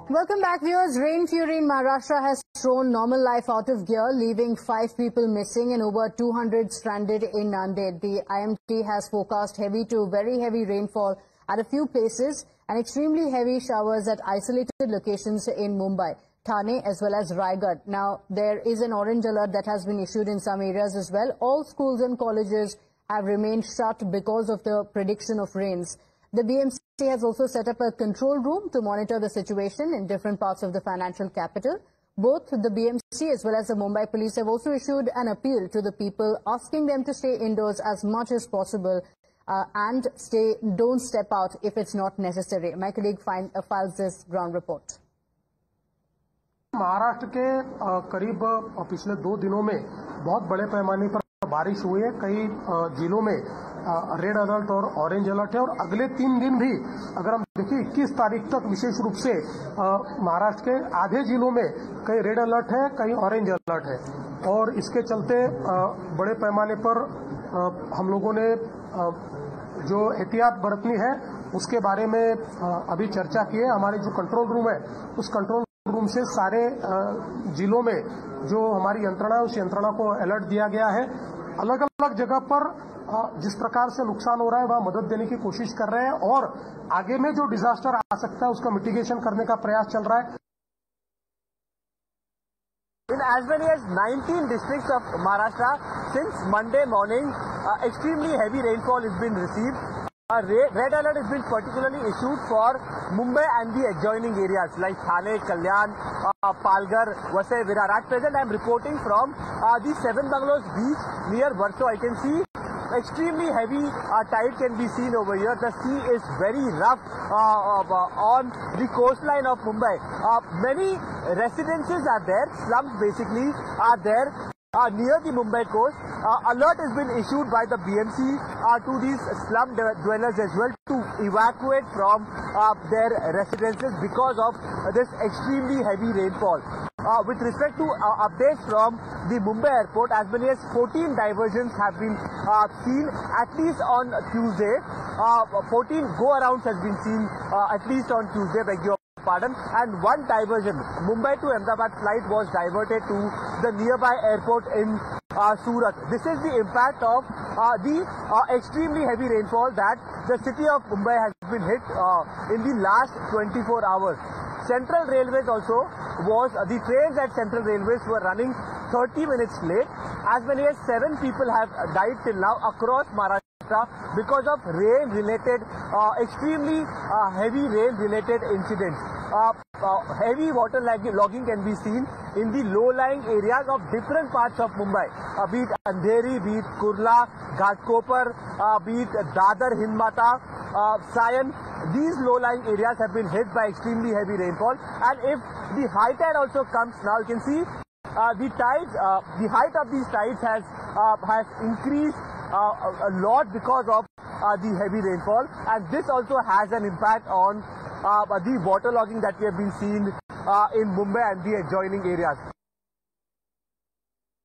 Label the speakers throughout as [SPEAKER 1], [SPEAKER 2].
[SPEAKER 1] Welcome back, viewers. Rain fury in Maharashtra has thrown normal life out of gear, leaving 5 people missing and over 200 stranded in Nanded. The IMD has forecast heavy to very heavy rainfall at a few places and extremely heavy showers at isolated locations in Mumbai, Thane as well as Raigad. Now, there is an orange alert that has been issued in some areas as well. All schools and colleges have remained shut because of the prediction of rains. The BMC has also set up a control room to monitor the situation in different parts of the financial capital. Both the BMC as well as the Mumbai police have also issued an appeal to the people, asking them to stay indoors as much as possible and don't step out if it's not necessary. My colleague files this ground report.
[SPEAKER 2] Maharashtra के करीब पिछले 2 दिनों में बहुत बड़े पैमाने पर बारिश हुई है। कई जिलों में रेड अलर्ट और ऑरेंज अलर्ट है और अगले 3 दिन भी अगर हम देखिए 21 तारीख तक विशेष रूप से महाराष्ट्र के आधे जिलों में कई रेड अलर्ट है, कई ऑरेंज अलर्ट है और इसके चलते बड़े पैमाने पर हम लोगों ने जो एहतियात बरतनी है उसके बारे में अभी चर्चा की है। हमारी जो कंट्रोल रूम है उस कंट्रोल रूम से सारे जिलों में जो हमारी यंत्रणा है उस यंत्रणा को अलर्ट दिया गया है। अलग अलग जगह पर जिस प्रकार से नुकसान हो रहा है वह मदद देने की कोशिश कर रहे हैं और आगे में जो डिजास्टर आ सकता है उसका मिटिगेशन करने का प्रयास चल रहा है।
[SPEAKER 3] In as many as 19 districts of Maharashtra, since Monday morning, extremely heavy rainfall has been received. A red alert has been particularly issued for Mumbai and the adjoining areas like Thane, Kalyan, Palghar, Vasai, Virar. At present, I am reporting from the Seven Bungalows beach near Warsaw. I can see extremely heavy tide can be seen over here. The sea is very rough on the coastline of Mumbai. Many residences are there, slums basically are there. Near the Mumbai coast, alert has been issued by the BMC to these slum dwellers as well to evacuate from their residences because of this extremely heavy rainfall. With respect to updates from the Mumbai airport, as many as 14 diversions have been seen at least on Tuesday. 14 go-arounds has been seen at least on Tuesday, beg your pardon, and one diversion, Mumbai to Ahmedabad flight was diverted to the nearby airport in Surat. This is the impact of the extremely heavy rainfall that the city of Mumbai has been hit in the last 24 hours. Central Railways also the trains at Central Railways were running 30 minutes late. As many as 7 people have died till now across Maharashtra because of rain-related, extremely heavy rain-related incidents. Heavy water logging can be seen in the low-lying areas of different parts of Mumbai, be it Andheri, be it Kurla, Ghatkopar, be it Dadar, Hindmata, Sion. These low-lying areas have been hit by extremely heavy rainfall, and if the high tide also comes now, you can see the tides, the height of these tides has increased a lot because of the heavy rainfall, and this also has an impact on the waterlogging that we have been seeing in Mumbai and the adjoining areas.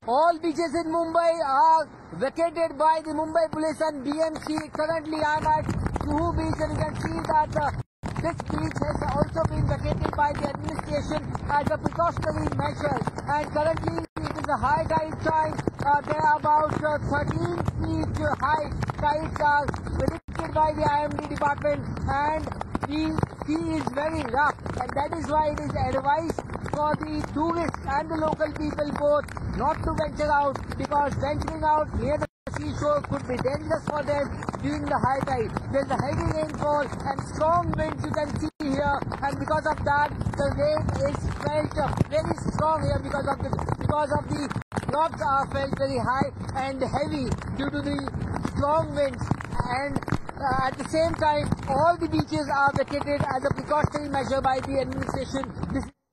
[SPEAKER 4] All beaches in Mumbai are vacated by the Mumbai police and BMC. Currently I am at Juhu beach and you can see that this beach has also been vacated by the administration as a precautionary measure, and currently it is a high tide time. There are about 13 feet high tides are predicted by the IMD department, and the sea is very rough, and that is why it is advised for the tourists and the local people both not to venture out, because venturing out near the seashore could be dangerous for them during the high tide. There is a heavy rainfall and strong winds you can see here, and because of that the rain is felt very strong here because of the drops are felt very high and heavy due to the strong winds, and at the same time all the beaches are vacated as a precautionary measure by the administration.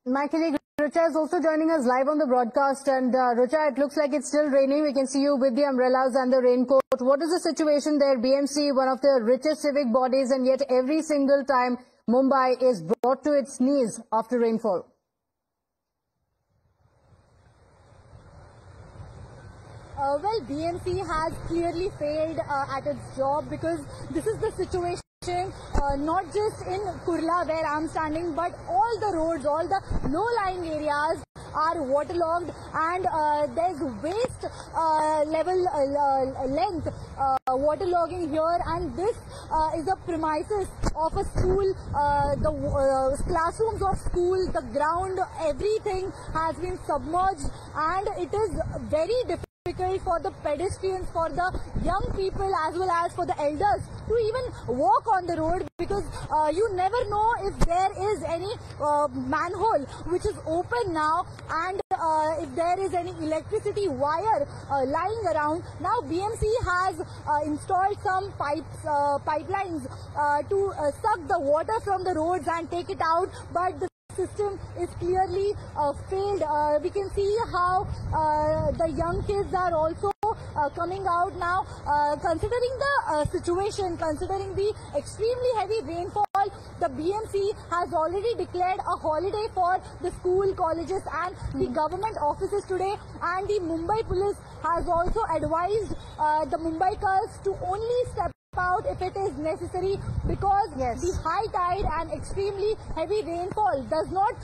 [SPEAKER 1] My colleague Richa is also joining us live on the broadcast, and Richa, it looks like it's still raining. We can see you with the umbrellas and the raincoat. What is the situation there? BMC, one of the richest civic bodies, and yet every single time Mumbai is brought to its knees after rainfall.
[SPEAKER 5] Well, BMC has clearly failed at its job, because this is the situation not just in Kurla where I'm standing, but all the roads, all the low-lying areas are waterlogged, and there's waist level length waterlogging here, and this is the premises of a school. The classrooms of school, the ground, everything has been submerged, and it is very difficult for the pedestrians, for the young people as well as for the elders to even walk on the road, because you never know if there is any manhole which is open now, and if there is any electricity wire lying around. Now BMC has installed some pipelines to suck the water from the roads and take it out, but the system is clearly failed. We can see how the young kids are also coming out now. Considering the situation, considering the extremely heavy rainfall, the BMC has already declared a holiday for the school, colleges and the government offices today, and the Mumbai police has also advised the Mumbaikars to only step out if it is necessary, because the high tide and extremely heavy rainfall does not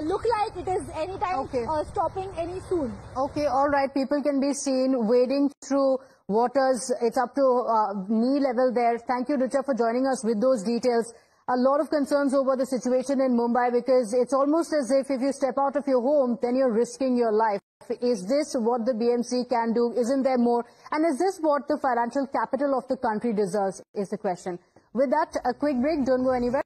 [SPEAKER 5] look like it is anytime stopping any soon.
[SPEAKER 1] Okay, all right. People can be seen wading through waters. It's up to knee level there. Thank you, Richa, for joining us with those details. A lot of concerns over the situation in Mumbai, because it's almost as if you step out of your home, then you're risking your life. Is this what the BMC can do? Isn't there more? And is this what the financial capital of the country deserves, is the question. With that, a quick break. Don't go anywhere.